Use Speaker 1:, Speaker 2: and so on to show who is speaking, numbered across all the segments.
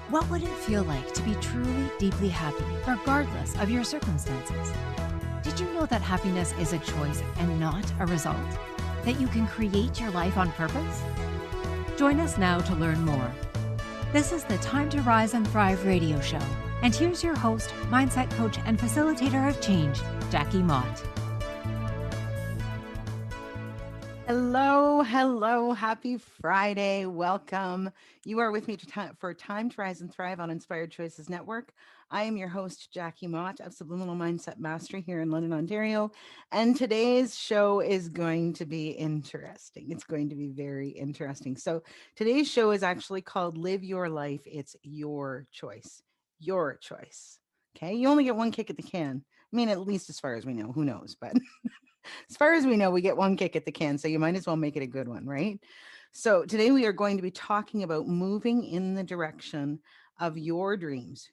Speaker 1: What would it feel like to be truly, deeply happy, regardless of your circumstances? Did you know that happiness is a choice and not a result? That you can create your life on purpose? Join us now to learn more. This is the Time to Rise and Thrive radio show. And here's your host, mindset coach, and facilitator of change, Jackie Mott.
Speaker 2: Hello. Happy Friday. Welcome. You are with me for Time to Rise and Thrive on Inspired Choices Network. I am your host, Jackie Mott of Subliminal Mindset Mastery here in London, Ontario. And today's show is going to be interesting. It's going to be very interesting. So, today's show is actually called Live Your Life. It's your choice. Your choice. Okay. You only get one kick at the can. I mean, at least as far as we know, who knows? But as far as we know, we get one kick at the can, so you might as well make it a good one, right? So, today we are going to be talking about moving in the direction of your dreams,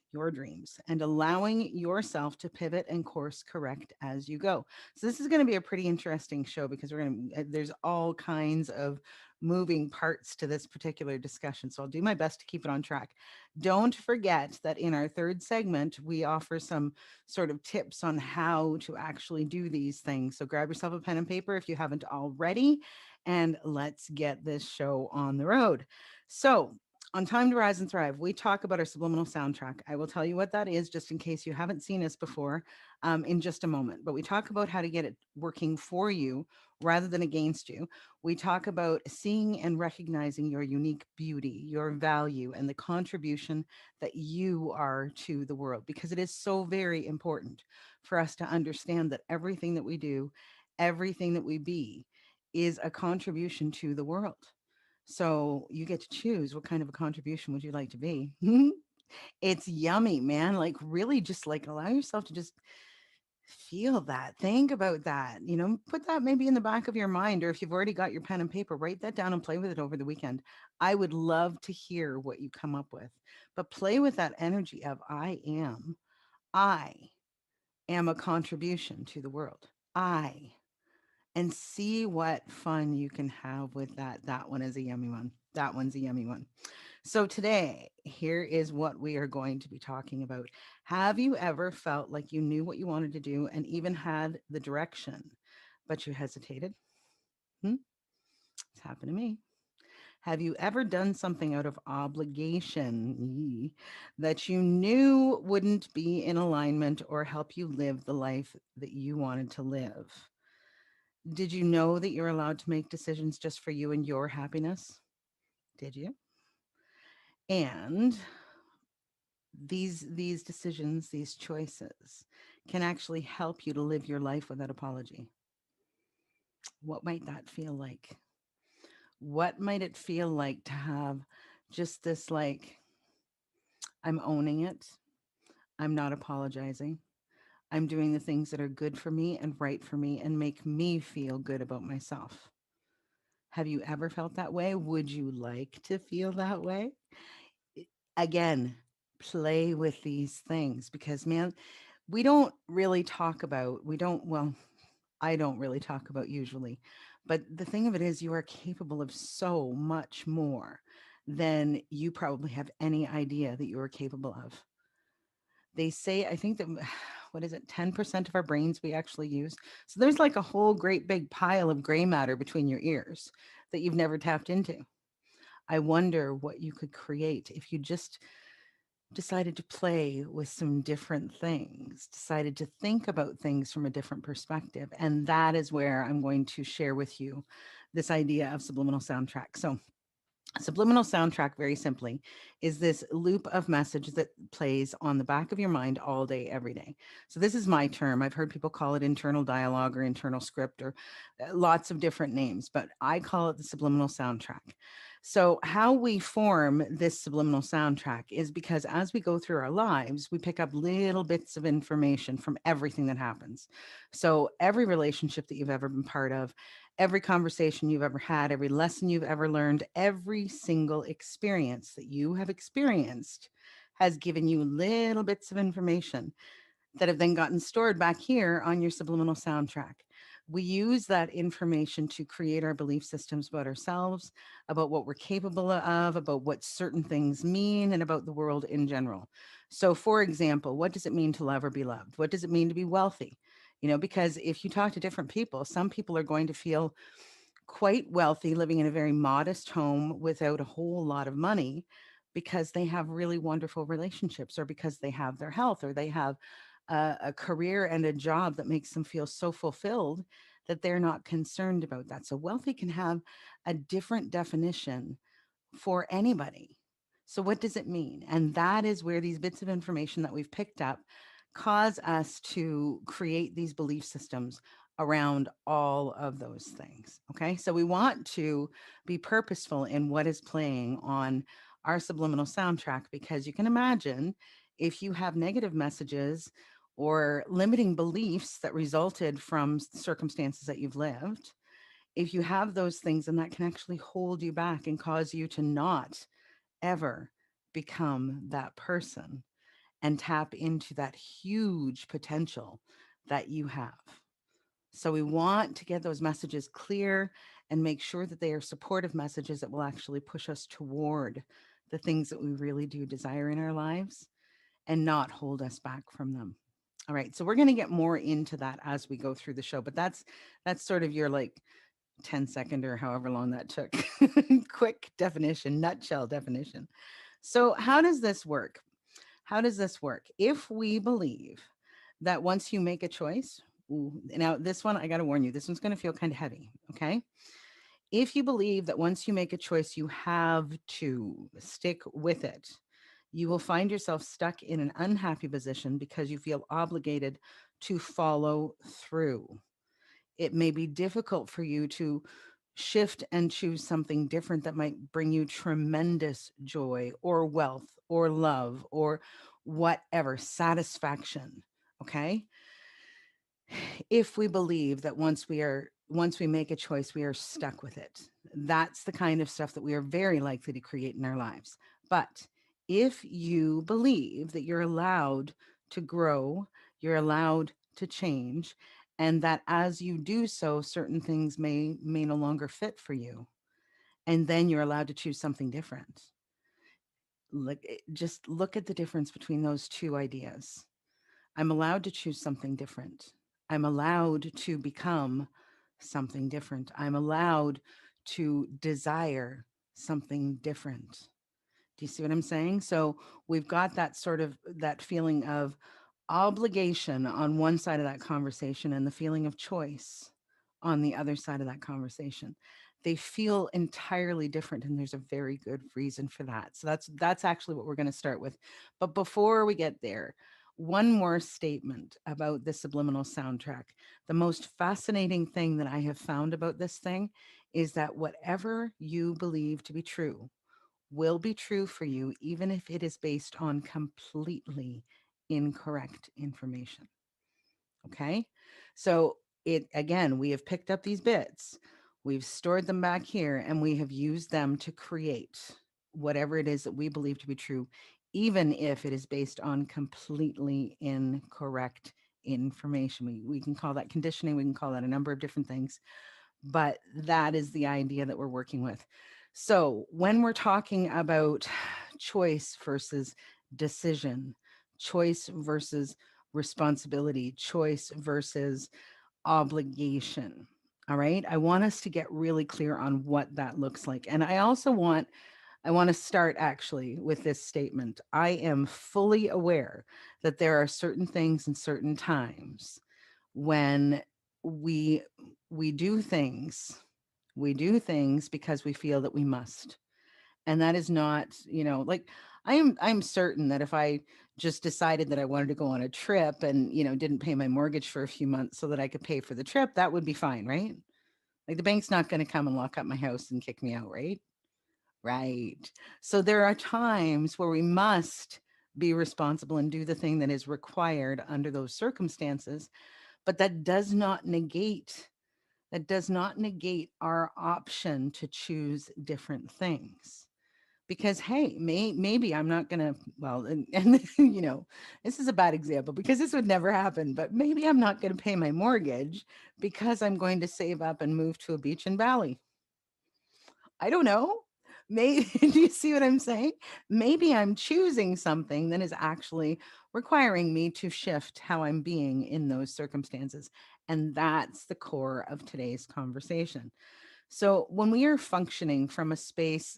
Speaker 2: and allowing yourself to pivot and course correct as you go. So, this is going to be a pretty interesting show because there's all kinds of moving parts to this particular discussion. So, I'll do my best to keep it on track. Don't forget that in our third segment, we offer some sort of tips on how to actually do these things. So grab yourself a pen and paper if you haven't already, and let's get this show on the road. So, on Time to Rise and Thrive, we talk about our subliminal soundtrack. I will tell you what that is just in case you haven't seen us before in just a moment. But we talk about how to get it working for you rather than against you. We talk about seeing and recognizing your unique beauty, your value, and the contribution that you are to the world, because it is so very important for us to understand that everything that we do, everything that we be, is a contribution to the world. So you get to choose what kind of a contribution would you like to be. It's yummy, man. Like really just like allow yourself to just feel that. Think about that. Put that maybe in the back of your mind, or if you've already got your pen and paper, write that down and play with it over the weekend. I would love to hear what you come up with. But play with that energy of I am a contribution to the world. And see what fun you can have with that. That one is a yummy one. That one's a yummy one. So, today, here is what we are going to be talking about. Have you ever felt like you knew what you wanted to do and even had the direction, but you hesitated? Hmm? It's happened to me. Have you ever done something out of obligation that you knew wouldn't be in alignment or help you live the life that you wanted to live? Did you know that you're allowed to make decisions just for you and your happiness? Did you? And these decisions, these choices can actually help you to live your life without apology. What might that feel like? What might it feel like to have just this like, I'm owning it. I'm not apologizing. I'm doing the things that are good for me and right for me and make me feel good about myself. Have you ever felt that way? Would you like to feel that way? Again, play with these things because, man, we don't, well, I don't really talk about usually, but the thing of it is, you are capable of so much more than you probably have any idea that you are capable of. They say, I think that, what is it, 10% of our brains we actually use. So there's like a whole great big pile of gray matter between your ears that you've never tapped into. I wonder what you could create if you just decided to play with some different things, decided to think about things from a different perspective. And that is where I'm going to share with you this idea of subliminal soundtrack. So, subliminal soundtrack, very simply, is this loop of message that plays on the back of your mind all day, every day. So, this is my term. I've heard people call it internal dialogue or internal script or lots of different names, but I call it the subliminal soundtrack. So, how we form this subliminal soundtrack is because as we go through our lives, we pick up little bits of information from everything that happens. So, every relationship that you've ever been part of, every conversation you've ever had, every lesson you've ever learned, every single experience that you have experienced has given you little bits of information that have then gotten stored back here on your subliminal soundtrack. We use that information to create our belief systems about ourselves, about what we're capable of, about what certain things mean, and about the world in general. So, for example, what does it mean to love or be loved? What does it mean to be wealthy? Because if you talk to different people, some people are going to feel quite wealthy, living in a very modest home without a whole lot of money because they have really wonderful relationships, or because they have their health, or they have a career and a job that makes them feel so fulfilled that they're not concerned about that. So, wealthy can have a different definition for anybody. So, what does it mean? And that is where these bits of information that we've picked up cause us to create these belief systems around all of those things. Okay. So, we want to be purposeful in what is playing on our subliminal soundtrack, because you can imagine if you have negative messages or limiting beliefs that resulted from circumstances that you've lived, if you have those things, then that can actually hold you back and cause you to not ever become that person and tap into that huge potential that you have. So we want to get those messages clear and make sure that they are supportive messages that will actually push us toward the things that we really do desire in our lives and not hold us back from them. All right, so we're going to get more into that as we go through the show, but that's sort of your like 10-second or however long that took quick definition, nutshell definition. So, how does this work? How does this work? If we believe that once you make a choice, ooh, now this one, I got to warn you, this one's going to feel kind of heavy. Okay. If you believe that once you make a choice, you have to stick with it, you will find yourself stuck in an unhappy position because you feel obligated to follow through. It may be difficult for you to shift and choose something different that might bring you tremendous joy or wealth or love or whatever, satisfaction. Okay. If we believe that once we make a choice, we are stuck with it, that's the kind of stuff that we are very likely to create in our lives. But if you believe that you're allowed to grow, you're allowed to change, and that as you do so, certain things may no longer fit for you, and then you're allowed to choose something different. Just look at the difference between those two ideas. I'm allowed to choose something different. I'm allowed to become something different. I'm allowed to desire something different. Do you see what I'm saying? So we've got that sort of that feeling of obligation on one side of that conversation and the feeling of choice on the other side of that conversation. They feel entirely different, and there's a very good reason for that. So that's actually what we're going to start with. But before we get there, one more statement about the subliminal soundtrack. The most fascinating thing that I have found about this thing is that whatever you believe to be true will be true for you, even if it is based on completely incorrect information. Okay. So, it again, we have picked up these bits, we've stored them back here, and we have used them to create whatever it is that we believe to be true, even if it is based on completely incorrect information. We can call that conditioning, we can call that a number of different things, but that is the idea that we're working with. So, when we're talking about choice versus decision, choice versus responsibility, choice versus obligation. All right. I want us to get really clear on what that looks like. And I want to start actually with this statement. I am fully aware that there are certain things and certain times when we we do things because we feel that we must, and that is not, like, I'm certain that if I just decided that I wanted to go on a trip and, didn't pay my mortgage for a few months so that I could pay for the trip, that would be fine, right? Like, the bank's not going to come and lock up my house and kick me out, right? Right. So there are times where we must be responsible and do the thing that is required under those circumstances, but that does not negate our option to choose different things. because hey, maybe I'm not gonna, well, and this is a bad example because this would never happen, but maybe I'm not gonna pay my mortgage because I'm going to save up and move to a beach in Bali. I don't know. Maybe do you see what I'm saying? Maybe I'm choosing something that is actually requiring me to shift how I'm being in those circumstances. And that's the core of today's conversation. So when we are functioning from a space,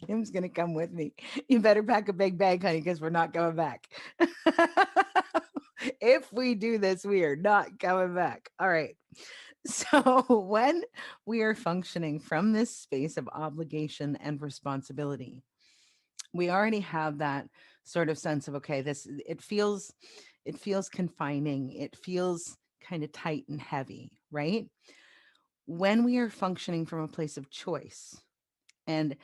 Speaker 2: Kim's gonna come with me. You better pack a big bag, honey, because we're not coming back. If we do this, we are not coming back. All right. So when we are functioning from this space of obligation and responsibility, we already have that sort of sense of okay, this it feels confining. It feels kind of tight and heavy, right? When we are functioning from a place of choice. And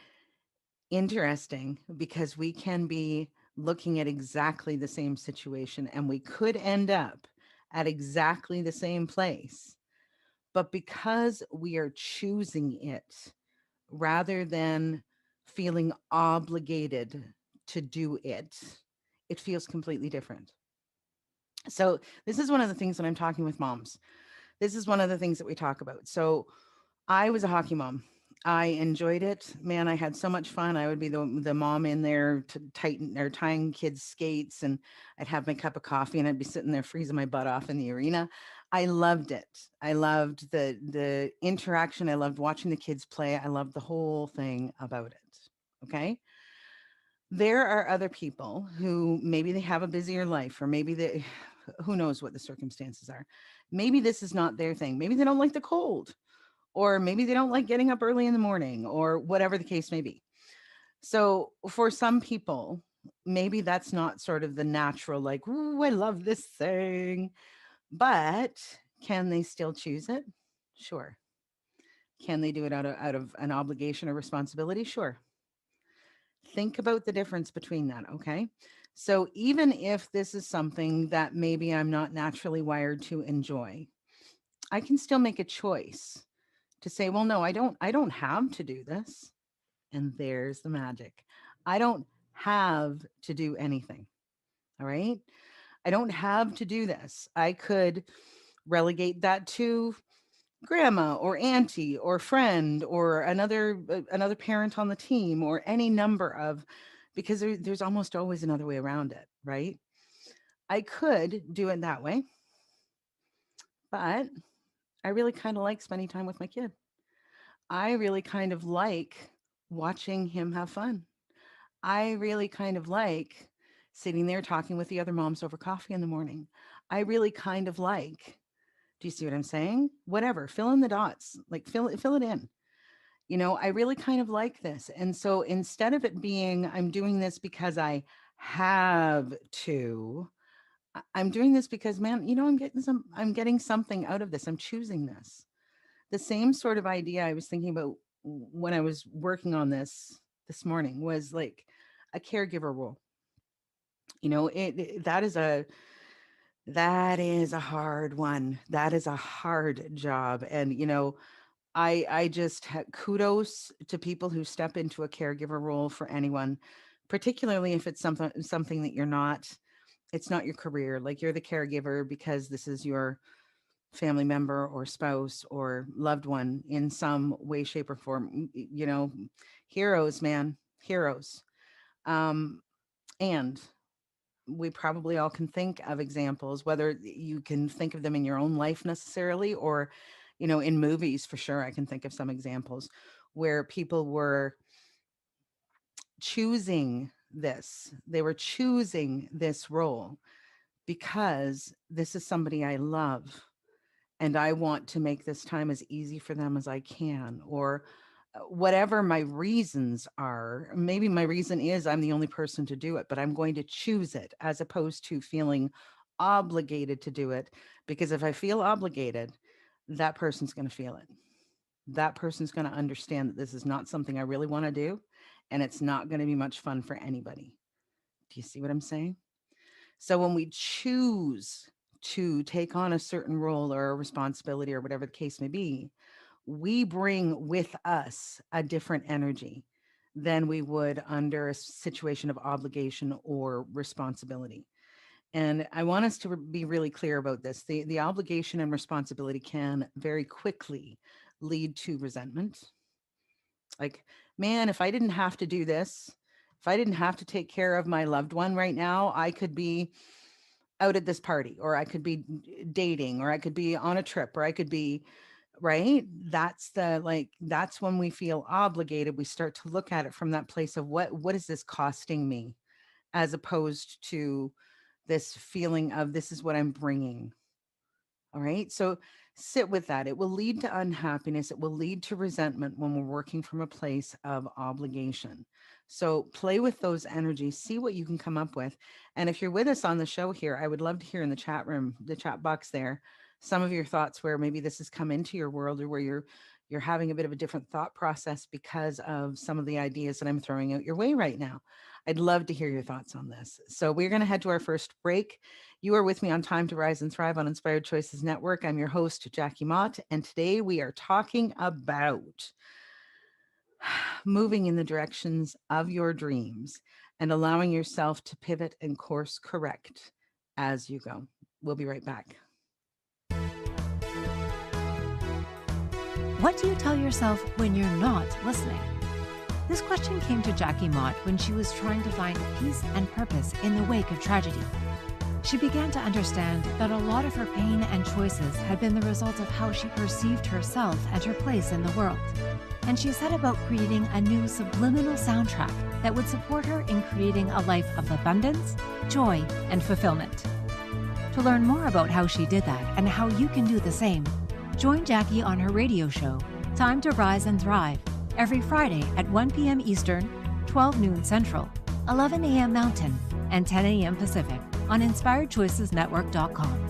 Speaker 2: interesting because we can be looking at exactly the same situation and we could end up at exactly the same place. But because we are choosing it rather than feeling obligated to do it, it feels completely different. So, this is one of the things when I'm talking with moms. This is one of the things that we talk about. So, I was a hockey mom. I enjoyed it. Man, I had so much fun. I would be the mom in there to tighten or tying kids' skates, and I'd have my cup of coffee and I'd be sitting there freezing my butt off in the arena. I loved it. I loved the interaction. I loved watching the kids play. I loved the whole thing about it. Okay. There are other people who maybe they have a busier life, or maybe they, who knows what the circumstances are. Maybe this is not their thing. Maybe they don't like the cold, or maybe they don't like getting up early in the morning, or whatever the case may be. So for some people, maybe that's not sort of the natural, like, ooh, I love this thing. But can they still choose it? Sure. Can they do it out of an obligation or responsibility? Sure. Think about the difference between that, okay? So even if this is something that maybe I'm not naturally wired to enjoy, I can still make a choice to say, well, no, I don't have to do this. And there's the magic. I don't have to do anything. All right. I don't have to do this. I could relegate that to grandma or auntie or friend or another parent on the team or any number of, because there's almost always another way around it, right? I could do it that way, but I really kind of like spending time with my kid. I really kind of like watching him have fun. I really kind of like sitting there talking with the other moms over coffee in the morning. I really kind of like, do you see what I'm saying? Whatever, fill in the dots, like fill it in. I really kind of like this. And so instead of it being, I'm doing this because I have to, I'm doing this because, man, I'm getting something out of this. I'm choosing this. The same sort of idea I was thinking about when I was working on this morning was like a caregiver role. That is a hard one. That is a hard job. And I just kudos to people who step into a caregiver role for anyone, particularly if it's something that it's not your career. Like you're the caregiver because this is your family member or spouse or loved one in some way, shape, or form. Heroes, man, heroes. Um, and we probably all can think of examples, whether you can think of them in your own life necessarily, or in movies. For sure, I can think of some examples where people were choosing this role because this is somebody I love and I want to make this time as easy for them as I can, or whatever my reasons are. Maybe my reason is I'm the only person to do it, but I'm going to choose it as opposed to feeling obligated to do it. Because if I feel obligated, that person's going to feel it. That person's going to understand that this is not something I really want to do, and it's not going to be much fun for anybody. Do you see what I'm saying? So when we choose to take on a certain role or a responsibility or whatever the case may be, we bring with us a different energy than we would under a situation of obligation or responsibility. And I want us to be really clear about this. The obligation and responsibility can very quickly lead to resentment. Like, man, if I didn't have to do this, if I didn't have to take care of my loved one right now, I could be out at this party, or I could be dating, or I could be on a trip, or I could be, right? That's when we feel obligated. We start to look at it from that place of what is this costing me, as opposed to this feeling of this is what I'm bringing. All right. So sit with that. It will lead to unhappiness. It will lead to resentment when we're working from a place of obligation. So play with those energies, see what you can come up with. And if you're with us on the show here, I would love to hear in the chat room, the chat box there, some of your thoughts where maybe this has come into your world, or where you're having a bit of a different thought process because of some of the ideas that I'm throwing out your way right now. I'd love to hear your thoughts on this. So we're going to head to our first break. You are with me on Time to Rise and Thrive on Inspired Choices Network. I'm your host, Jackie Mott, and today we are talking about moving in the directions of your dreams and allowing yourself to pivot and course correct as you go. We'll be right back.
Speaker 1: What do you tell yourself when you're not listening? This question came to Jackie Mott when she was trying to find peace and purpose in the wake of tragedy. She began to understand that a lot of her pain and choices had been the result of how she perceived herself and her place in the world. And she set about creating a new subliminal soundtrack that would support her in creating a life of abundance, joy, and fulfillment. To learn more about how she did that and how you can do the same, join Jackie on her radio show, Time to Rise and Thrive, every Friday at 1 p.m. Eastern, 12 noon Central, 11 a.m. Mountain, and 10 a.m. Pacific on InspiredChoicesNetwork.com.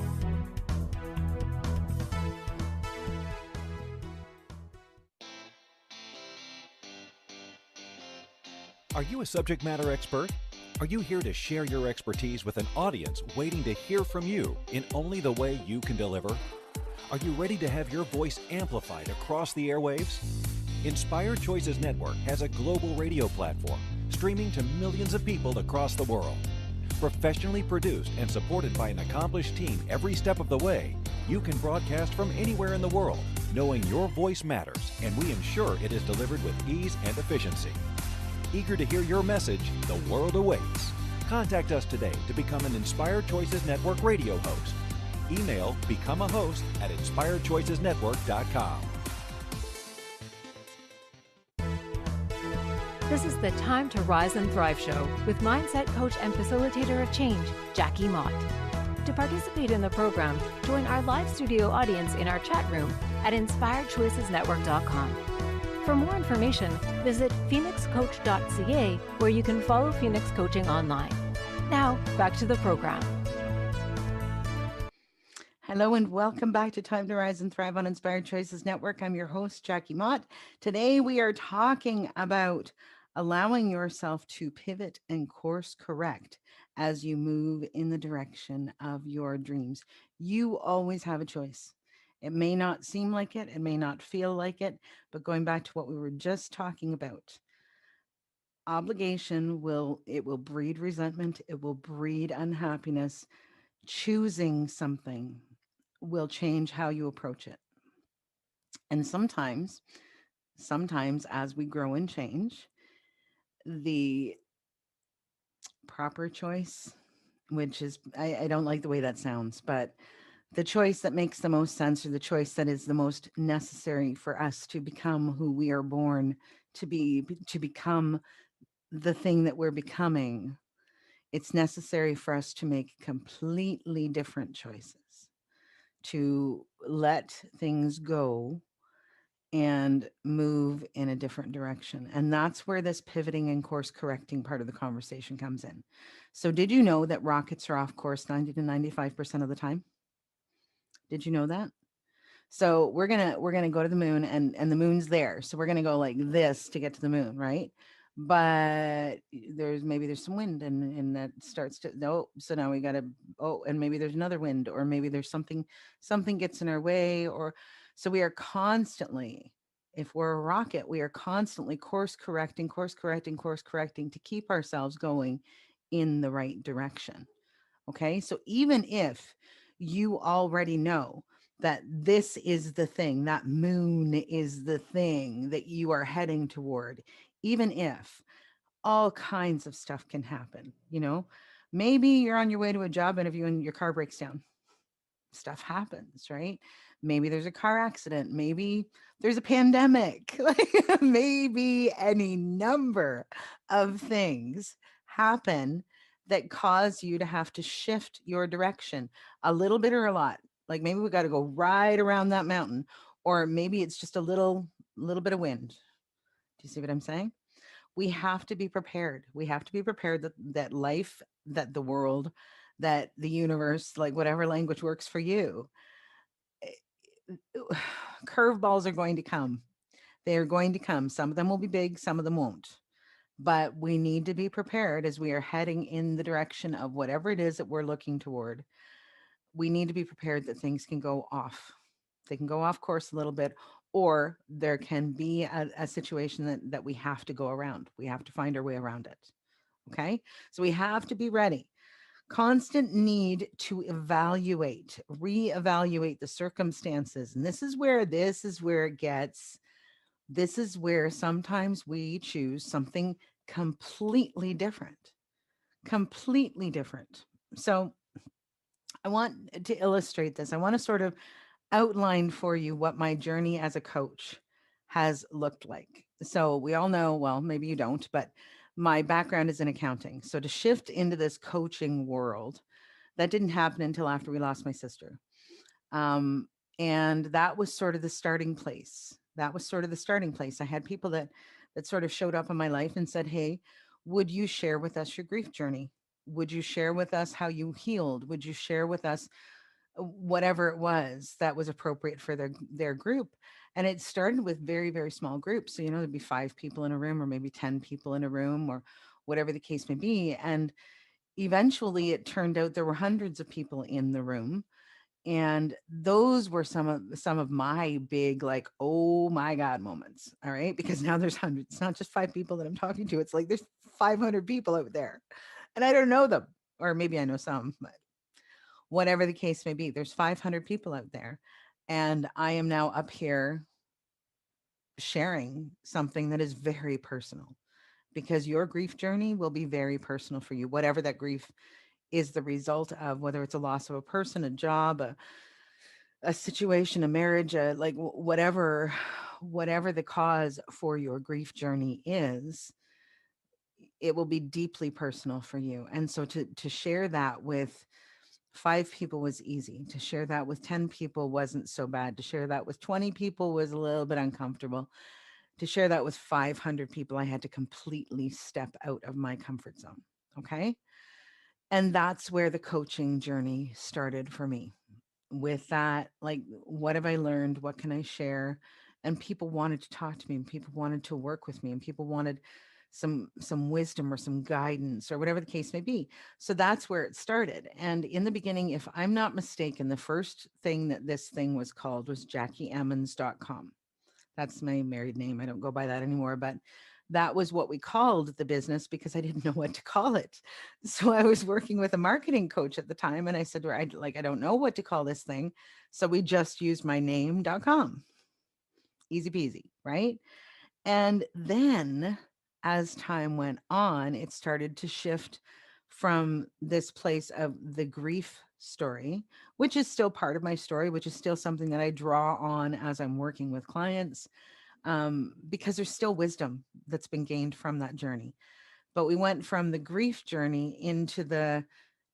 Speaker 3: Are you a subject matter expert? Are you here to share your expertise with an audience waiting to hear from you in only the way you can deliver? Are you ready to have your voice amplified across the airwaves? Inspired Choices Network has a global radio platform streaming to millions of people across the world. Professionally produced and supported by an accomplished team every step of the way, you can broadcast from anywhere in the world, knowing your voice matters, and we ensure it is delivered with ease and efficiency. Eager to hear your message, the world awaits. Contact us today to become an Inspired Choices Network radio host. Email become a host at inspiredchoicesnetwork.com.
Speaker 1: This is the Time to Rise and Thrive show with mindset coach and facilitator of change, Jackie Mott. To participate in the program, join our live studio audience in our chat room at inspiredchoicesnetwork.com. For more information, visit phoenixcoach.ca, where you can follow Phoenix Coaching online. Now, back to the program.
Speaker 2: Hello and welcome back to Time to Rise and Thrive on Inspired Choices Network. I'm your host, Jackie Mott. Today we are talking about allowing yourself to pivot and course correct as you move in the direction of your dreams. You always have a choice. It may not seem like it may not feel like it, but going back to what we were just talking about, obligation will breed resentment, it will breed unhappiness. Choosing something will change how you approach it. And sometimes as we grow and change, the proper choice, which is, I don't like the way that sounds, but the choice that makes the most sense, or the choice that is the most necessary for us to become who we are born to be, to become the thing that we're becoming, it's necessary for us to make completely different choices, to let things go and move in a different direction. And that's where this pivoting and course correcting part of the conversation comes in. So did you know that rockets are off course 90 to 95% of the time? Did you know that? So we're gonna go to the moon, and the moon's there. So we're gonna go like this to get to the moon, right? But there's some wind, and that starts to no. So now we gotta and maybe there's another wind, or maybe there's something gets in our way, or so we are constantly If we're a rocket, we are constantly course correcting, course correcting, course correcting to keep ourselves going in the right direction. Okay. So even if you already know that this is the thing, that moon is the thing that you are heading toward, even if all kinds of stuff can happen, maybe you're on your way to a job interview and your car breaks down. Stuff happens, right? Maybe there's a car accident. Maybe there's a pandemic. Like maybe any number of things happen that cause you to have to shift your direction a little bit or a lot. Like maybe we got to go right around that mountain, or maybe it's just a little bit of wind. Do you see what I'm saying? We have to be prepared. We have to be prepared that life, that the world, that the universe, like whatever language works for you, curveballs are going to come. They are going to come. Some of them will be big, some of them won't. But we need to be prepared as we are heading in the direction of whatever it is that we're looking toward. We need to be prepared that things can go off. They can go off course a little bit, or there can be a situation that we have to go around. We have to find our way around it. Okay. So we have to be ready. Constant need to evaluate, reevaluate the circumstances. And this is where sometimes we choose something completely different, completely different. So I want to illustrate this. I want to sort of outline for you what my journey as a coach has looked like. So we all know, well, maybe you don't, but my background is in accounting. So to shift into this coaching world, that didn't happen until after we lost my sister. Um, and that was sort of the starting place. That was sort of the starting place. I had people that sort of showed up in my life and said, "Hey, would you share with us your grief journey? Would you share with us how you healed? Would you share with us whatever it was that was appropriate for their group?" And it started with very, very small groups. So, there'd be 5 people in a room, or maybe 10 people in a room, or whatever the case may be. And eventually it turned out there were hundreds of people in the room. And those were some of my big, like, oh my God moments. All right. Because now there's hundreds. It's not just 5 people that I'm talking to. It's like there's 500 people out there. And I don't know them. Or maybe I know some, but whatever the case may be, there's 500 people out there. And I am now up here sharing something that is very personal, because your grief journey will be very personal for you, whatever that grief is the result of, whether it's a loss of a person, a job, a situation, a marriage, like whatever the cause for your grief journey is, it will be deeply personal for you. And so to share that with 5 people was easy. To share that with 10 people wasn't so bad. To share that with 20 people was a little bit uncomfortable. To share that with 500 people, I had to completely step out of my comfort zone. Okay. And that's where the coaching journey started for me. With that, like, what have I learned? What can I share? And people wanted to talk to me, and people wanted to work with me, and people wanted some wisdom or some guidance or whatever the case may be. So that's where it started. And in the beginning, if I'm not mistaken, the first thing that this thing was called was JackieEmmons.com. That's my married name. I don't go by that anymore, but that was what we called the business because I didn't know what to call it. So I was working with a marketing coach at the time, and I said to her, I don't know what to call this thing. So we just used my name.com. Easy peasy, right? And then as time went on, it started to shift from this place of the grief story, which is still part of my story, which is still something that I draw on as I'm working with clients, because there's still wisdom that's been gained from that journey. But we went from the grief journey into the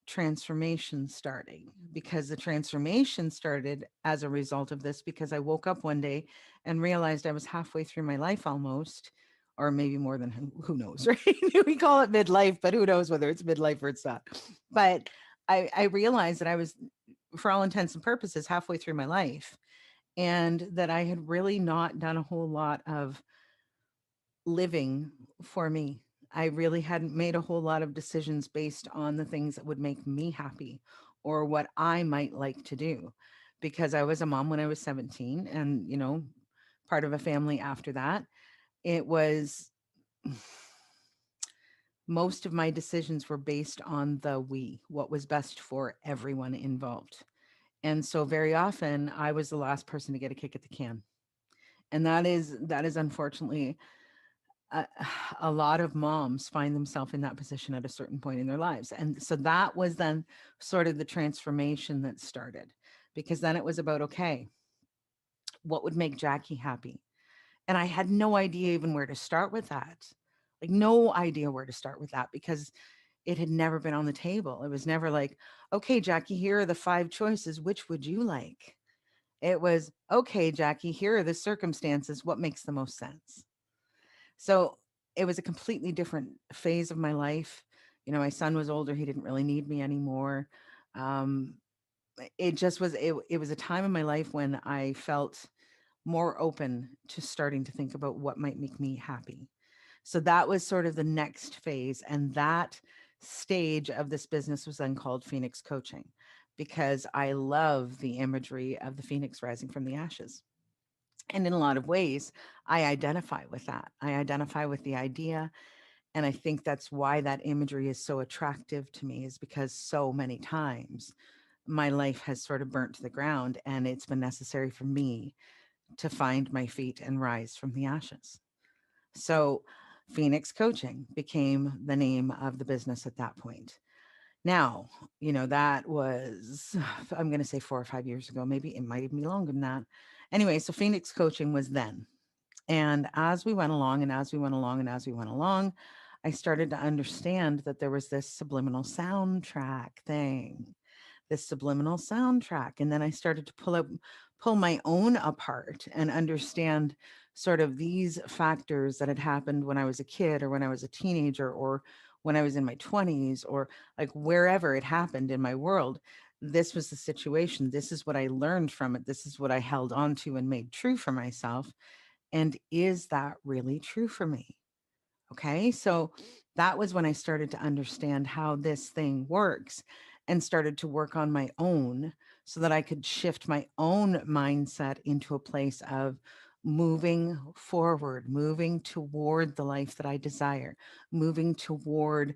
Speaker 2: transformation starting, because the transformation started as a result of this, because I woke up one day and realized I was halfway through my life almost, or maybe more than, who knows, right? We call it midlife, but who knows whether it's midlife or it's not. But I realized that I was, for all intents and purposes, halfway through my life, and that I had really not done a whole lot of living for me. I really hadn't made a whole lot of decisions based on the things that would make me happy or what I might like to do, because I was a mom when I was 17, and part of a family after that. It was most of my decisions were based on the we, what was best for everyone involved. And so very often I was the last person to get a kick at the can. And that is unfortunately a, a lot of moms find themselves in that position at a certain point in their lives. And so that was then sort of the transformation that started, because then it was about, okay, what would make Jackie happy? And I had no idea even where to start with that. Like, no idea where to start with that, because it had never been on the table. It was never like, okay, Jackie, here are the 5 choices. Which would you like? It was, okay, Jackie, here are the circumstances. What makes the most sense? So it was a completely different phase of my life. My son was older. He didn't really need me anymore. Um, it just was, it was a time in my life when I felt more open to starting to think about what might make me happy. So that was sort of the next phase. And that stage of this business was then called Phoenix Coaching, because I love the imagery of the phoenix rising from the ashes. And in a lot of ways, I identify with that. I identify with the idea. And I think that's why that imagery is so attractive to me, is because so many times my life has sort of burnt to the ground, and it's been necessary for me to find my feet and rise from the ashes. So Phoenix Coaching became the name of the business at that point. Now, that was, I'm going to say 4 or 5 years ago. Maybe it might even be longer than that. Anyway, so Phoenix Coaching was then. And as we went along and as we went along and as we went along, I started to understand that there was this subliminal soundtrack thing, this subliminal soundtrack. And then I started to pull my own apart and understand sort of these factors that had happened when I was a kid, or when I was a teenager, or when I was in my 20s, or like wherever it happened in my world. This was the situation. This is what I learned from it. This is what I held on to and made true for myself. And is that really true for me? Okay. So that was when I started to understand how this thing works, and started to work on my own so that I could shift my own mindset into a place of moving forward, moving toward the life that I desire, moving toward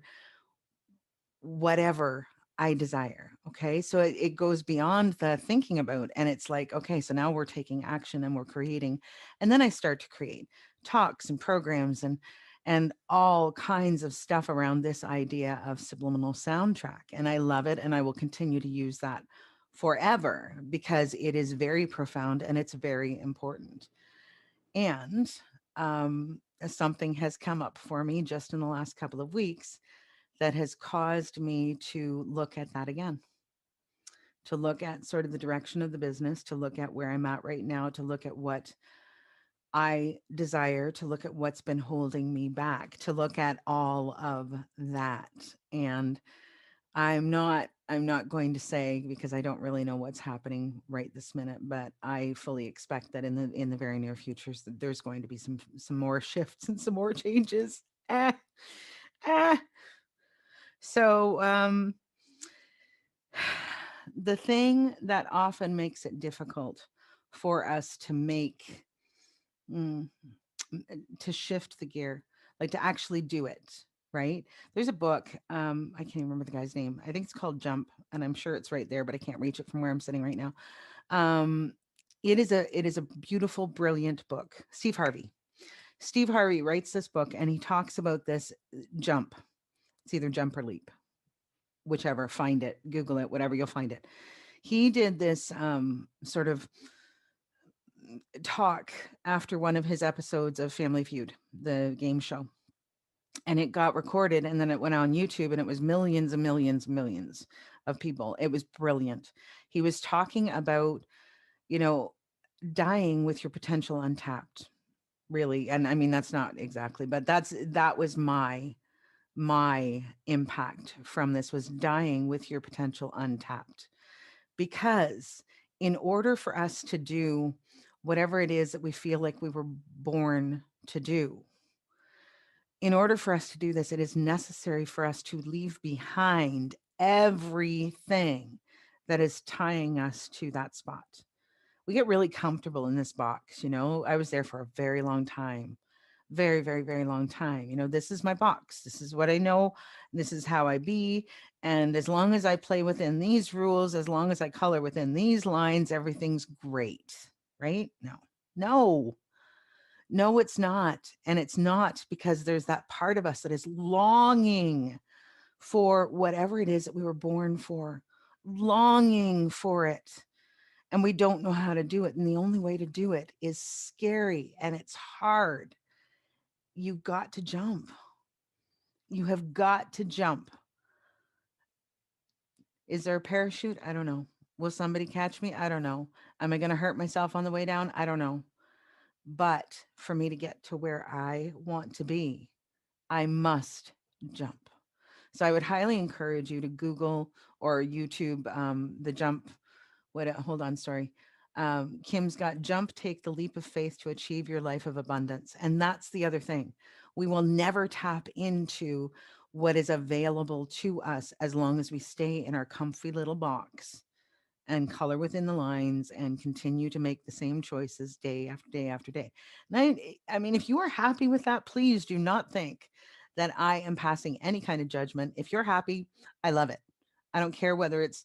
Speaker 2: whatever I desire. Okay. So it goes beyond the thinking about, and it's like, okay, so now we're taking action and we're creating. And then I start to create talks and programs and all kinds of stuff around this idea of subliminal soundtrack. And I love it. And I will continue to use that forever, because it is very profound and it's very important. And something has come up for me just in the last couple of weeks that has caused me to look at that again, to look at sort of the direction of the business, to look at where I'm at right now, to look at what I desire, to look at what's been holding me back, to look at all of that. And I'm not going to say, because I don't really know what's happening right this minute, but I fully expect that in the very near future that there's going to be some more shifts and some more changes. Eh, eh. So the thing that often makes it difficult for us to make mm, to shift the gear, like to actually do it, right? There's a book, I can't even remember the guy's name. I think it's called Jump, and I'm sure it's right there, but I can't reach it from where I'm sitting right now. Um, it is a beautiful, brilliant book. Steve Harvey writes this book, and he talks about this jump. It's either jump or leap, whichever. Find it, Google it, whatever, you'll find it. He did this sort of talk after one of his episodes of Family Feud, the game show. And it got recorded, and then it went on YouTube, and it was millions and millions and millions of people. It was brilliant. He was talking about, you know, dying with your potential untapped, really. And I mean, that's not exactly, but that was my impact from this, was dying with your potential untapped. Because in order for us to do whatever it is that we feel like we were born to do, in order for us to do this, it is necessary for us to leave behind everything that is tying us to that spot. We get really comfortable in this box. I was there for a very long time. Very, very, very long time. This is my box. This is what I know. This is how I be. And as long as I play within these rules, as long as I color within these lines, everything's great. Right? No. No. No, it's not. And it's not, because there's that part of us that is longing for whatever it is that we were born for, longing for it. And we don't know how to do it. And the only way to do it is scary and it's hard. You've got to jump. You have got to jump. Is there a parachute? I don't know. Will somebody catch me? I don't know. Am I going to hurt myself on the way down? I don't know. But for me to get to where I want to be, I must jump. So I would highly encourage you to Google or YouTube the jump. Hold on, sorry. Kim's got jump, take the leap of faith to achieve your life of abundance. And that's the other thing. We will never tap into what is available to us as long as we stay in our comfy little box and color within the lines and continue to make the same choices day after day after day. And I mean, if you are happy with that, please do not think that I am passing any kind of judgment. If you're happy, I love it. I don't care whether it's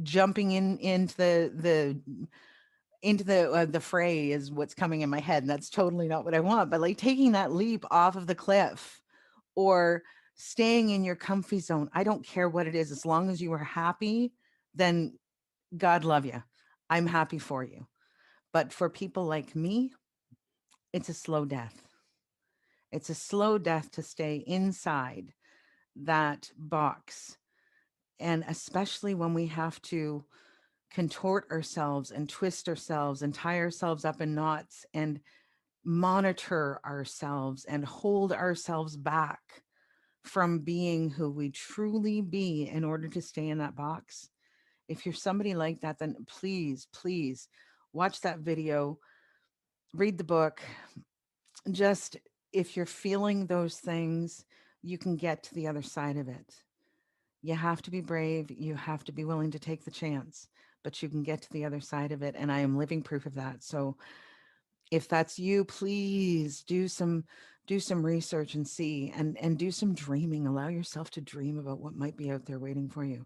Speaker 2: jumping into the fray is what's coming in my head, and that's totally not what I want. But like taking that leap off of the cliff or staying in your comfy zone, I don't care what it is. As long as you are happy, then God love you. I'm happy for you. But for people like me, it's a slow death. It's a slow death to stay inside that box. And especially when we have to contort ourselves and twist ourselves and tie ourselves up in knots and monitor ourselves and hold ourselves back from being who we truly be in order to stay in that box. If you're somebody like that, then please, please watch that video, read the book. Just if you're feeling those things, you can get to the other side of it. You have to be brave. You have to be willing to take the chance, but you can get to the other side of it. And I am living proof of that. So if that's you, please do some research and see, and do some dreaming. Allow yourself to dream about what might be out there waiting for you,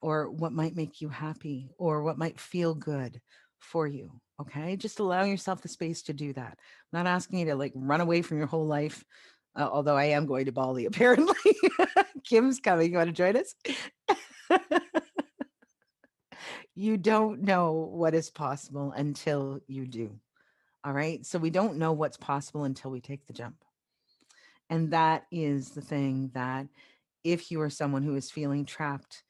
Speaker 2: or what might make you happy, or what might feel good for you. Okay. Just allow yourself the space to do that. I'm not asking you to like run away from your whole life. Although I am going to Bali, apparently. Kim's coming. You want to join us? You don't know what is possible until you do. All right. So we don't know what's possible until we take the jump. And that is the thing, that if you are someone who is feeling trapped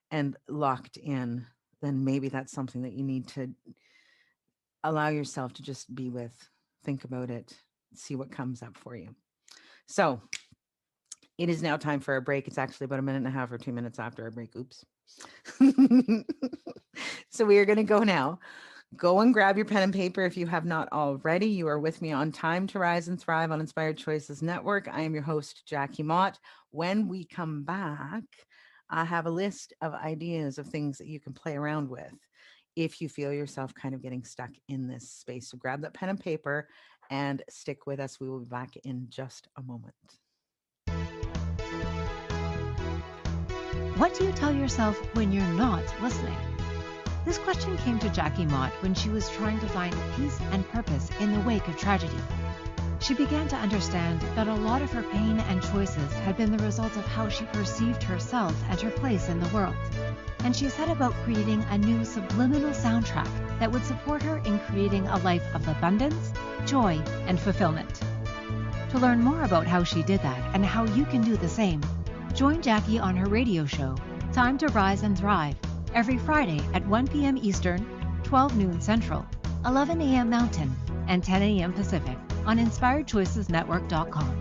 Speaker 2: and locked in, then maybe that's something that you need to allow yourself to just be with. Think about it, see what comes up for you. So it is now time for a break. It's actually about a minute and a half or 2 minutes after our break. Oops. So we are going to go now. Go and grab your pen and paper if you have not already. You are with me on Time to Rise and Thrive on Inspired Choices Network. I am your host, Jackie Mott. When we come back, I have a list of ideas of things that you can play around with if you feel yourself kind of getting stuck in this space. So grab that pen and paper and stick with us. We will be back in just a moment.
Speaker 1: What do you tell yourself when you're not listening? This question came to Jackie Mott when she was trying to find peace and purpose in the wake of tragedy. She began to understand that a lot of her pain and choices had been the result of how she perceived herself and her place in the world. And she set about creating a new subliminal soundtrack that would support her in creating a life of abundance, joy, and fulfillment. To learn more about how she did that and how you can do the same, join Jackie on her radio show, Time to Rise and Thrive, every Friday at 1 p.m. Eastern, 12 noon Central, 11 a.m. Mountain, and 10 a.m. Pacific on InspiredChoicesNetwork.com.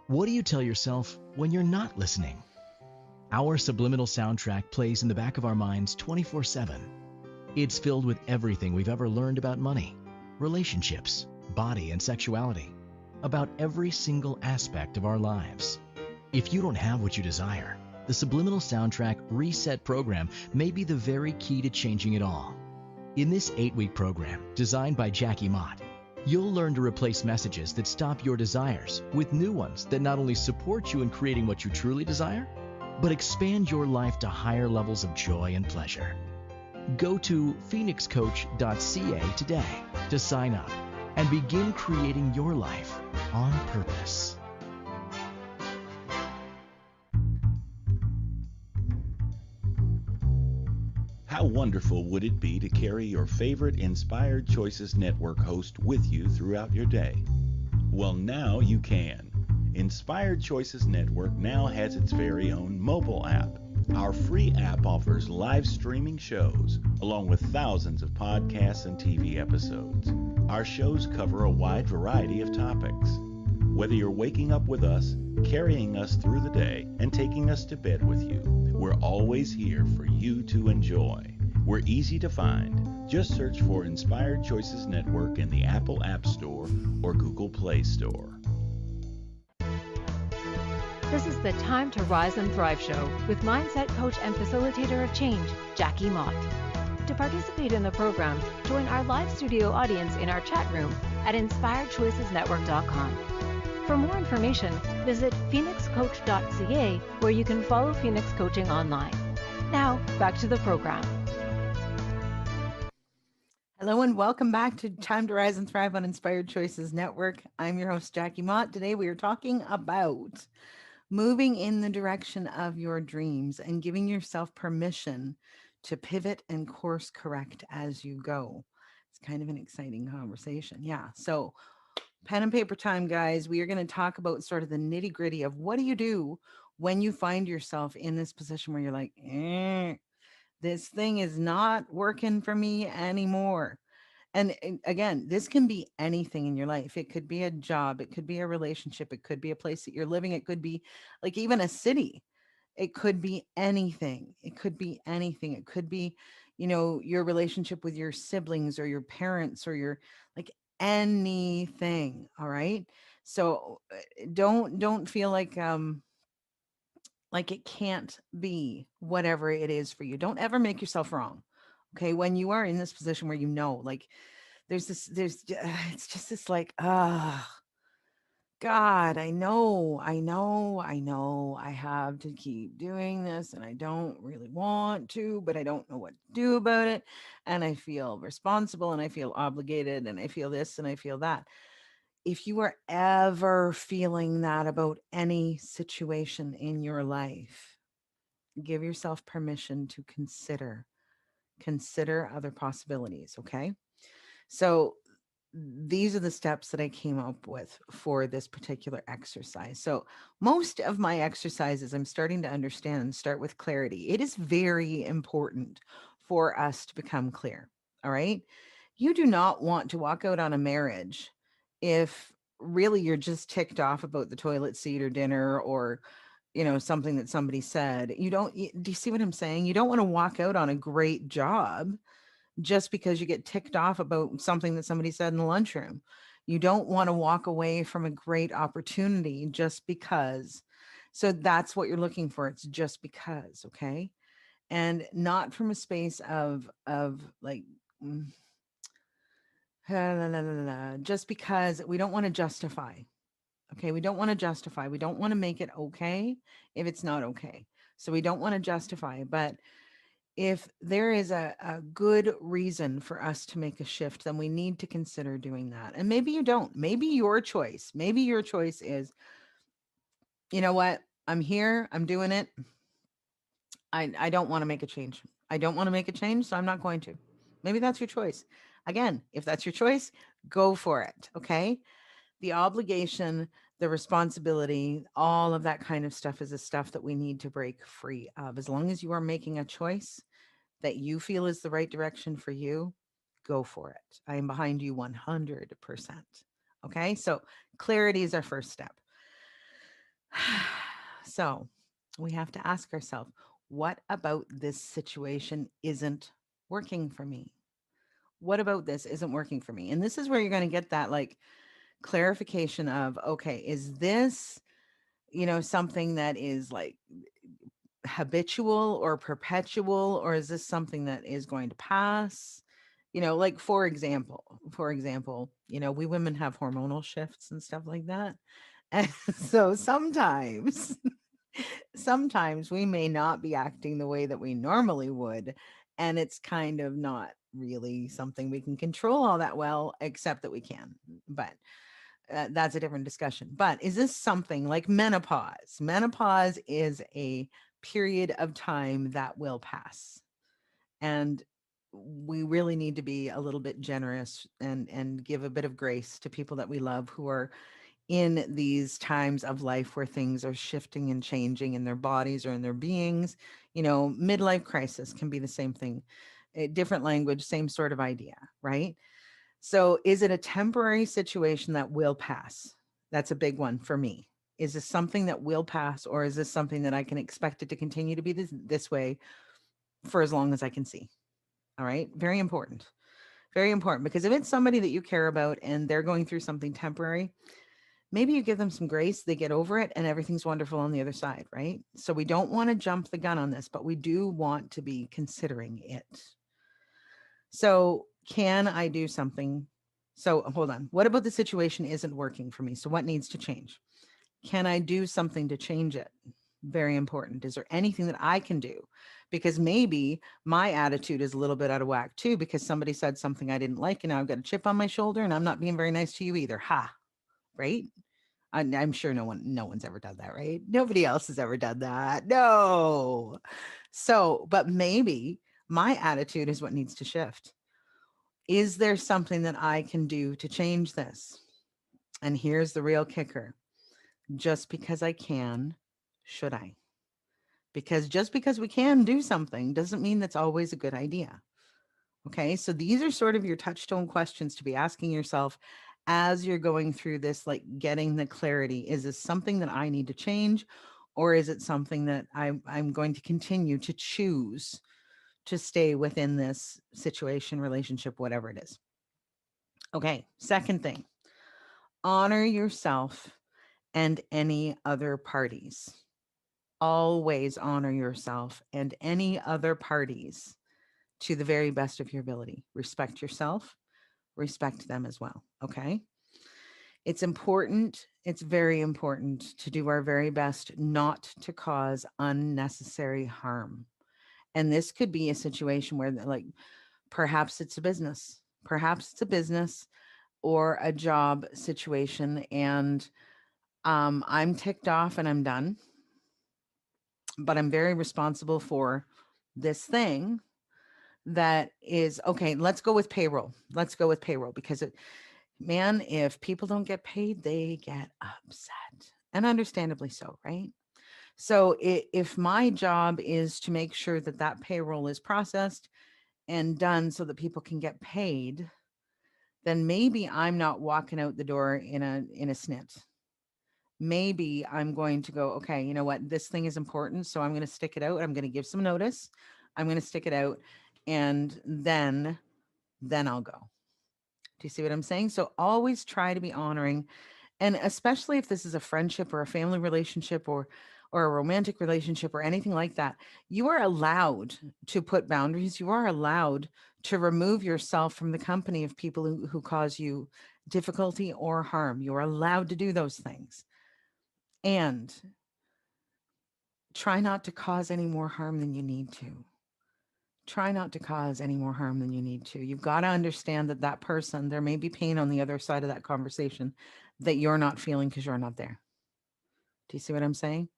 Speaker 4: What do you tell yourself when you're not listening? Our subliminal soundtrack plays in the back of our minds 24/7. It's filled with everything we've ever learned about money, relationships, body, and sexuality, about every single aspect of our lives. If you don't have what you desire, The Subliminal Soundtrack Reset program may be the very key to changing it all. In this 8-week program, designed by Jackie Mott, you'll learn to replace messages that stop your desires with new ones that not only support you in creating what you truly desire, but expand your life to higher levels of joy and pleasure. Go to phoenixcoach.ca today to sign up and begin creating your life on purpose.
Speaker 5: How wonderful would it be to carry your favorite Inspired Choices Network host with you throughout your day? Well, now you can. Inspired Choices Network now has its very own mobile app. Our free app offers live streaming shows, along with thousands of podcasts and TV episodes. Our shows cover a wide variety of topics. Whether you're waking up with us, carrying us through the day, and taking us to bed with you, we're always here for you to enjoy. We're easy to find. Just search for Inspired Choices Network in the Apple App Store or Google Play Store.
Speaker 1: This is the Time to Rise and Thrive show with mindset coach and facilitator of change, Jackie Mott. To participate in the program, join our live studio audience in our chat room at inspiredchoicesnetwork.com. For more information, visit phoenixcoach.ca, where you can follow Phoenix Coaching online. Now, back to the program.
Speaker 2: Hello and welcome back to Time to Rise and Thrive on Inspired Choices Network. I'm your host, Jackie Mott. Today we are talking about moving in the direction of your dreams and giving yourself permission to pivot and course correct as you go. It's kind of an exciting conversation. Yeah. So pen and paper time, guys. We are going to talk about sort of the nitty gritty of what do you do when you find yourself in this position where you're like, this thing is not working for me anymore. And again, this can be anything in your life. It could be a job. It could be a relationship. It could be a place that you're living. It could be like even a city. It could be anything. It could be anything. It could be, your relationship with your siblings or your parents or your like anything. All right. So don't feel like it can't be whatever it is for you. Don't ever make yourself wrong. Okay. When you are in this position where like it's just this like, God, I have to keep doing this and I don't really want to, but I don't know what to do about it. And I feel responsible and I feel obligated and I feel this and I feel that. If you are ever feeling that about any situation in your life, give yourself permission to consider other possibilities. Okay. So these are the steps that I came up with for this particular exercise. So most of my exercises, I'm starting to understand, start with clarity. It is very important for us to become clear. All right. You do not want to walk out on a marriage if really you're just ticked off about the toilet seat or dinner or something that somebody said. Do you see what I'm saying? You don't want to walk out on a great job just because you get ticked off about something that somebody said in the lunchroom. You don't want to walk away from a great opportunity just because. So that's what you're looking for. It's just because, okay? And not from a space of like just because. We don't want to justify. Okay, we don't want to justify. We don't want to make it okay if it's not okay. So we don't want to justify, but if there is a good reason for us to make a shift, then we need to consider doing that. And maybe you don't. Maybe your choice is, you know what? I'm here. I'm doing it. I don't want to make a change. I don't want to make a change, so I'm not going to. Maybe that's your choice. Again, if that's your choice, go for it. Okay. The obligation, the responsibility, all of that kind of stuff is the stuff that we need to break free of. As long as you are making a choice that you feel is the right direction for you, go for it. I am behind you 100%. Okay. So clarity is our first step. So we have to ask ourselves, what about this situation isn't working for me? What about this isn't working for me? And this is where you're going to get that like clarification of, okay, is this, something that is like habitual or perpetual, or is this something that is going to pass? Like for example, we women have hormonal shifts and stuff like that. And so sometimes we may not be acting the way that we normally would, and it's kind of not really something we can control all that well, except that we can. But that's a different discussion. But is this something like menopause? Menopause is a period of time that will pass. And we really need to be a little bit generous and give a bit of grace to people that we love who are in these times of life where things are shifting and changing in their bodies or in their beings. Midlife crisis can be the same thing, a different language, same sort of idea, right? So, is it a temporary situation that will pass? That's a big one for me. Is this something that will pass, or is this something that I can expect it to continue to be this way for as long as I can see? All right. Very important. Very important. Because if it's somebody that you care about and they're going through something temporary, maybe you give them some grace, they get over it, and everything's wonderful on the other side, right? So we don't want to jump the gun on this, but we do want to be considering it. So, can I do something? So, hold on. What about the situation isn't working for me? So, what needs to change? Can I do something to change it? Very important. Is there anything that I can do? Because maybe my attitude is a little bit out of whack too, because somebody said something I didn't like, and now I've got a chip on my shoulder, and I'm not being very nice to you either. Ha, right? I'm sure no one's ever done that, right? Nobody else has ever done that. No. So, but maybe my attitude is what needs to shift. Is there something that I can do to change this? And here's the real kicker. Just because I can, should I? Because just because we can do something doesn't mean that's always a good idea. Okay. So these are sort of your touchstone questions to be asking yourself as you're going through this, like getting the clarity. Is this something that I need to change? Or is it something that I'm going to continue to choose to stay within this situation, relationship, whatever it is? Okay. Second thing, honor yourself and any other parties. Always honor yourself and any other parties to the very best of your ability. Respect yourself, respect them as well. Okay. It's important. It's very important to do our very best not to cause unnecessary harm. And this could be a situation where, like, perhaps it's a business, or a job situation. And I'm ticked off and I'm done, but I'm very responsible for this thing that is okay. Let's go with payroll. Let's go with payroll because man, if people don't get paid, they get upset, and understandably so, right? So if my job is to make sure that that payroll is processed and done so that people can get paid, then maybe I'm not walking out the door in a snit. Maybe I'm going to go, okay, you know what? This thing is important. So I'm going to stick it out. I'm going to give some notice. I'm going to stick it out. And then I'll go. Do you see what I'm saying? So always try to be honoring. And especially if this is a friendship or a family relationship or a romantic relationship or anything like that, you are allowed to put boundaries. You are allowed to remove yourself from the company of people who cause you difficulty or harm. You are allowed to do those things. And try not to cause any more harm than you need to. Try not to cause any more harm than you need to. You've got to understand that that person, there may be pain on the other side of that conversation that you're not feeling because you're not there. Do you see what I'm saying?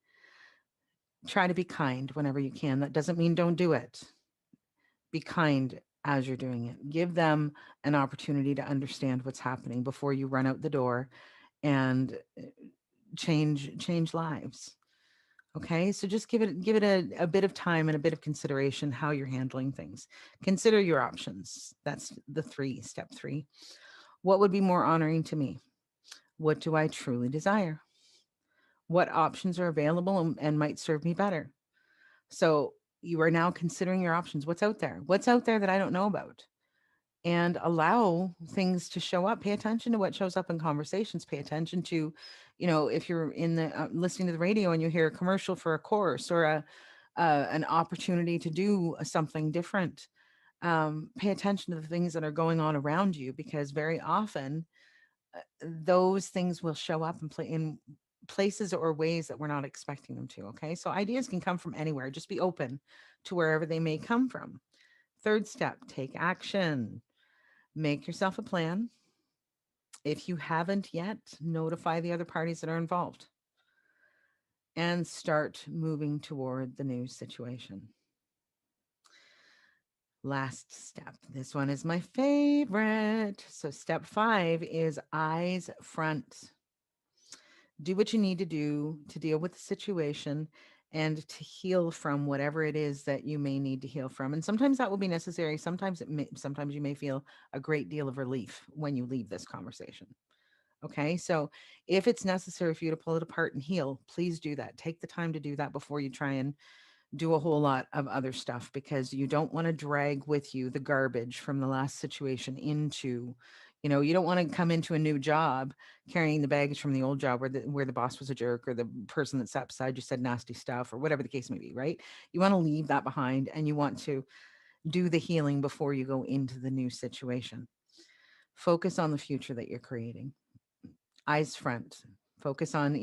Speaker 2: Try to be kind whenever you can. That doesn't mean don't do it. Be kind as you're doing it. Give them an opportunity to understand what's happening before you run out the door and change lives. Okay, so just give it a bit of time and a bit of consideration how you're handling things. Consider your options. That's the step three. What would be more honoring to me? What do I truly desire? What options are available and might serve me better? So you are now considering your options. What's out there? What's out there that I don't know about? And allow things to show up. Pay attention to what shows up in conversations. Pay attention to, if you're in the listening to the radio and you hear a commercial for a course or an opportunity to do something different. Pay attention to the things that are going on around you, because very often those things will show up and play in places or ways that we're not expecting them to. Okay. So ideas can come from anywhere. Just be open to wherever they may come from. Third step, take action. Make yourself a plan. If you haven't yet, notify the other parties that are involved and start moving toward the new situation. Last step. This one is my favorite. So, step 5 is eyes front. Do what you need to do to deal with the situation and to heal from whatever it is that you may need to heal from. And sometimes that will be necessary. Sometimes you may feel a great deal of relief when you leave this conversation. Okay. So if it's necessary for you to pull it apart and heal, please do that. Take the time to do that before you try and do a whole lot of other stuff, because you don't want to drag with you the garbage from the last situation into, you don't want to come into a new job carrying the baggage from the old job where the boss was a jerk, or the person that sat beside you said nasty stuff, or whatever the case may be, right? You want to leave that behind, and you want to do the healing before you go into the new situation. Focus on the future that you're creating. Eyes front. Focus on,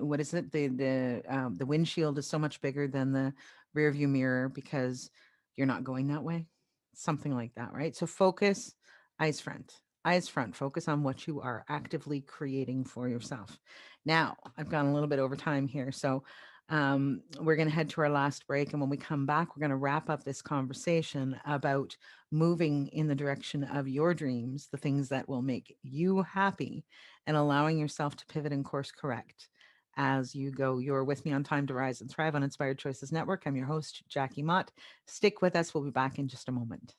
Speaker 2: what is it? The windshield is so much bigger than the rear view mirror because you're not going that way. Something like that, right? So focus, eyes front. Eyes front. Focus on what you are actively creating for yourself. Now, I've gone a little bit over time here, so we're going to head to our last break, and when we come back, we're going to wrap up this conversation about moving in the direction of your dreams, the things that will make you happy, and allowing yourself to pivot and course correct as you go. You're with me on Time to Rise and Thrive on Inspired Choices Network. I'm your host, Jackie Mott. Stick with us. We'll be back in just a moment.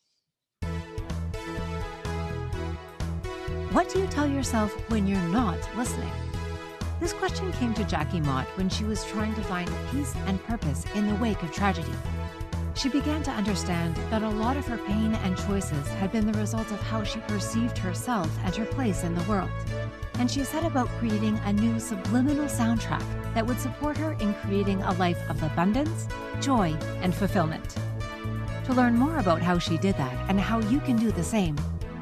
Speaker 1: What do you tell yourself when you're not listening? This question came to Jackie Mott when she was trying to find peace and purpose in the wake of tragedy. She began to understand that a lot of her pain and choices had been the result of how she perceived herself and her place in the world. And she set about creating a new subliminal soundtrack that would support her in creating a life of abundance, joy, and fulfillment. To learn more about how she did that and how you can do the same,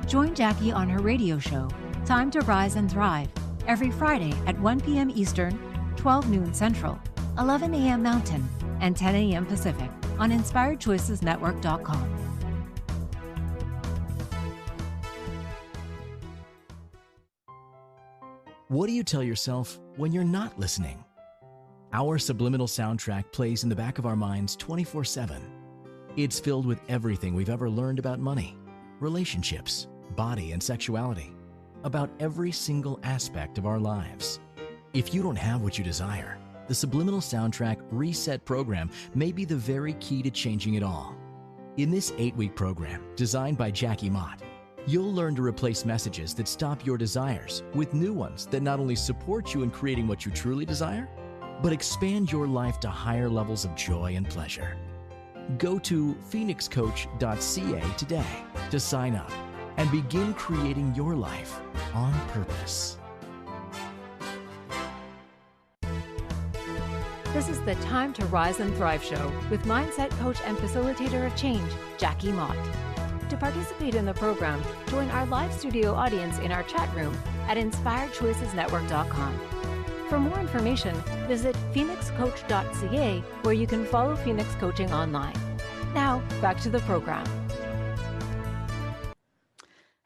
Speaker 1: join Jackie on her radio show, Time to Rise and Thrive, every Friday at 1 p.m. Eastern, 12 noon Central, 11 a.m. Mountain, and 10 a.m. Pacific on InspiredChoicesNetwork.com.
Speaker 4: What do you tell yourself when you're not listening? Our subliminal soundtrack plays in the back of our minds 24/7. It's filled with everything we've ever learned about money, relationships, body, and sexuality, about every single aspect of our lives. If you don't have what you desire, the Subliminal Soundtrack Reset program may be the very key to changing it all. In this 8-week program, designed by Jackie Mott, you'll learn to replace messages that stop your desires with new ones that not only support you in creating what you truly desire, but expand your life to higher levels of joy and pleasure. Go to phoenixcoach.ca today to sign up and begin creating your life on purpose.
Speaker 1: This is the Time to Rise and Thrive show with mindset coach and facilitator of change, Jackie Mott. To participate in the program, join our live studio audience in our chat room at InspiredChoicesNetwork.com. For more information, visit phoenixcoach.ca, where you can follow Phoenix Coaching online. Now, back to the program.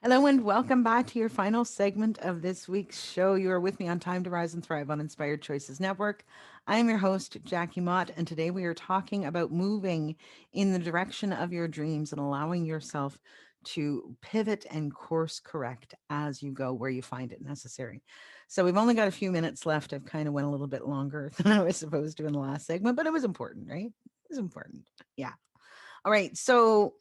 Speaker 2: Hello and welcome back to your final segment of this week's show. You are with me on Time to Rise and Thrive on Inspired Choices Network. I am your host, Jackie Mott, and today we are talking about moving in the direction of your dreams and allowing yourself to pivot and course correct as you go where you find it necessary. So we've only got a few minutes left. I've kind of went a little bit longer than I was supposed to in the last segment, but it was important, right? It was important. Yeah. All right. So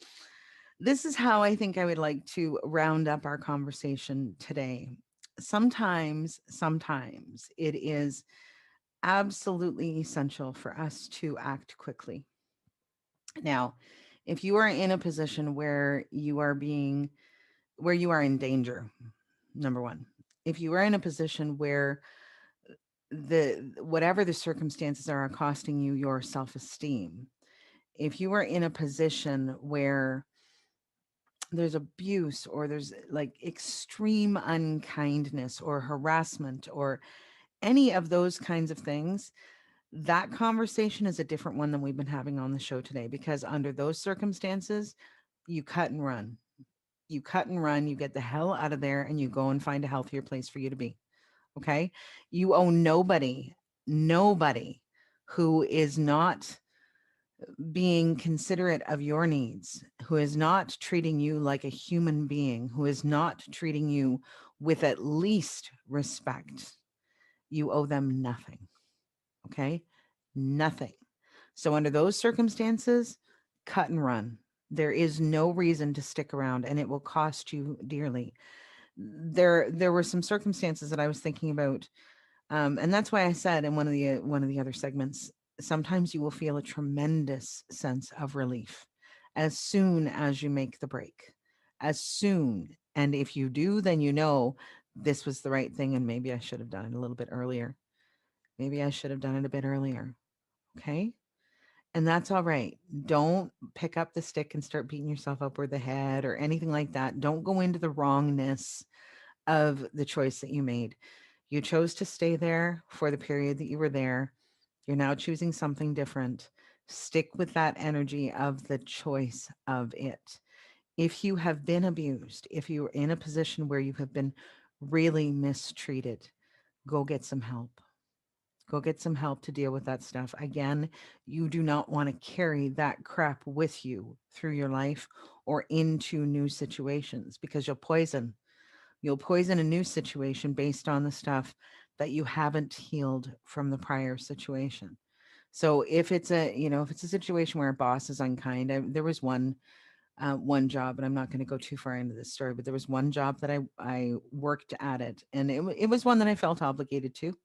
Speaker 2: this is how I think I would like to round up our conversation today. Sometimes it is absolutely essential for us to act quickly. Now, if you are in a position where you are in danger, number one, if you are in a position where whatever the circumstances are costing you your self-esteem, if you are in a position where there's abuse or there's like extreme unkindness or harassment or any of those kinds of things, that conversation is a different one than we've been having on the show today, because under those circumstances, you cut and run. You cut and run, you get the hell out of there and you go and find a healthier place for you to be. Okay? You owe nobody who is not being considerate of your needs, who is not treating you like a human being, who is not treating you with at least respect. You owe them nothing. Okay? Nothing. So, under those circumstances, cut and run. There is no reason to stick around, and it will cost you dearly. There were some circumstances that I was thinking about, and that's why I said in one of the other segments, sometimes you will feel a tremendous sense of relief as soon as you make the break. As soon, and if you do, then you know this was the right thing, and maybe I should have done it a little bit earlier. Maybe I should have done it a bit earlier. Okay. And that's all right. Don't pick up the stick and start beating yourself up over the head or anything like that. Don't go into the wrongness of the choice that you made. You chose to stay there for the period that you were there. You're now choosing something different. Stick with that energy of the choice of it. If you have been abused, if you're in a position where you have been really mistreated, go get some help. Go get some help to deal with that stuff. Again, you do not want to carry that crap with you through your life or into new situations, because you'll poison a new situation based on the stuff that you haven't healed from the prior situation. So if it's if it's a situation where a boss is unkind, there was one job, and I'm not going to go too far into this story, but there was one job that I worked at it, and it was one that I felt obligated to.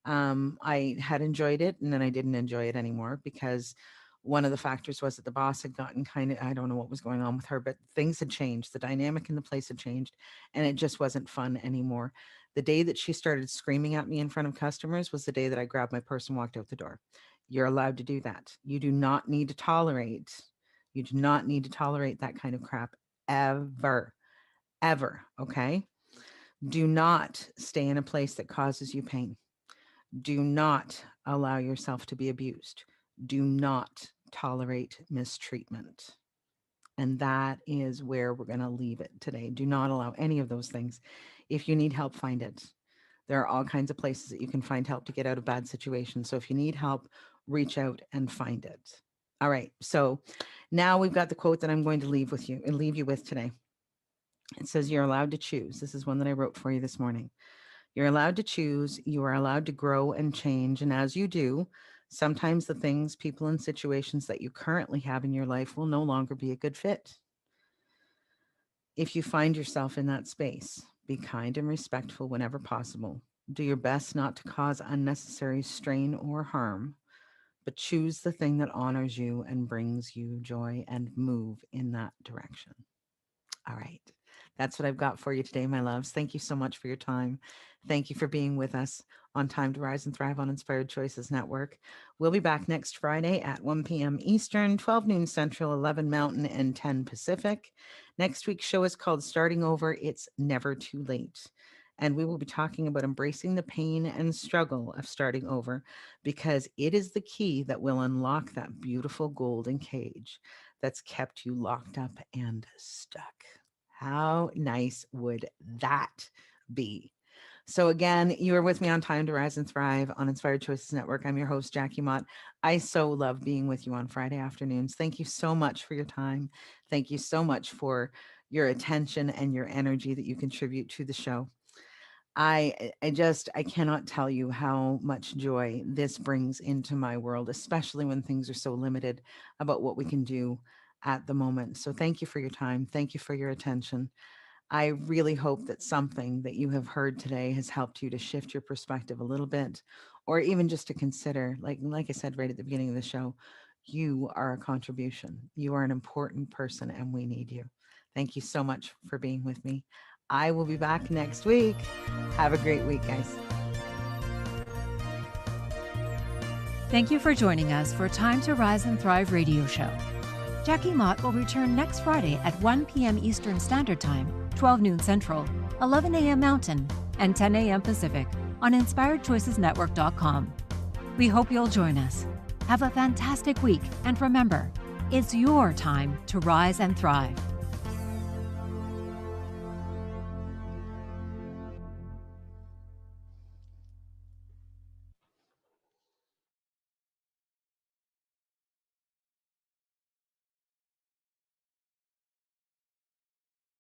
Speaker 2: I had enjoyed it, and then I didn't enjoy it anymore because one of the factors was that the boss had gotten kind of, I don't know what was going on with her, but things had changed. The dynamic in the place had changed, and it just wasn't fun anymore. The day that she started screaming at me in front of customers was the day that I grabbed my purse and walked out the door. You're allowed to do that. You do not need to tolerate. You do not need to tolerate that kind of crap ever, ever. Okay. Do not stay in a place that causes you pain. Do not allow yourself to be abused. Do not tolerate mistreatment. And that is where we're going to leave it today. Do not allow any of those things. If you need help, find it. There are all kinds of places that you can find help to get out of bad situations. So if you need help, reach out and find it. All right. So now we've got the quote that I'm going to leave you with today. It says, "You're allowed to choose." This is one that I wrote for you this morning. You're allowed to choose. You are allowed to grow and change. And as you do, sometimes the things, people, and situations that you currently have in your life will no longer be a good fit. If you find yourself in that space, be kind and respectful whenever possible. Do your best not to cause unnecessary strain or harm, but choose the thing that honors you and brings you joy and move in that direction. All right. That's what I've got for you today, my loves. Thank you so much for your time. Thank you for being with us on Time to Rise and Thrive on Inspired Choices Network. We'll be back next Friday at 1 p.m. Eastern, 12 noon Central, 11 Mountain, and 10 Pacific. Next week's show is called Starting Over. It's Never Too Late. And we will be talking about embracing the pain and struggle of starting over, because it is the key that will unlock that beautiful golden cage that's kept you locked up and stuck. How nice would that be? So again, you are with me on Time to Rise and Thrive on Inspired Choices Network. I'm your host, Jackie Mott. I so love being with you on Friday afternoons. Thank you so much for your time. Thank you so much for your attention and your energy that you contribute to the show. I cannot tell you how much joy this brings into my world, especially when things are so limited about what we can do at the moment. So thank you for your time. Thank you for your attention. I really hope that something that you have heard today has helped you to shift your perspective a little bit, or even just to consider, like I said right at the beginning of the show, you are a contribution. You are an important person, and we need you. Thank you so much for being with me. I will be back next week. Have a great week, guys.
Speaker 1: Thank you for joining us for Time to Rise and Thrive radio show. Jackie Mott will return next Friday at 1 p.m. Eastern Standard Time, 12 noon Central, 11 a.m. Mountain, and 10 a.m. Pacific on InspiredChoicesNetwork.com. We hope you'll join us. Have a fantastic week, and remember, it's your time to rise and thrive.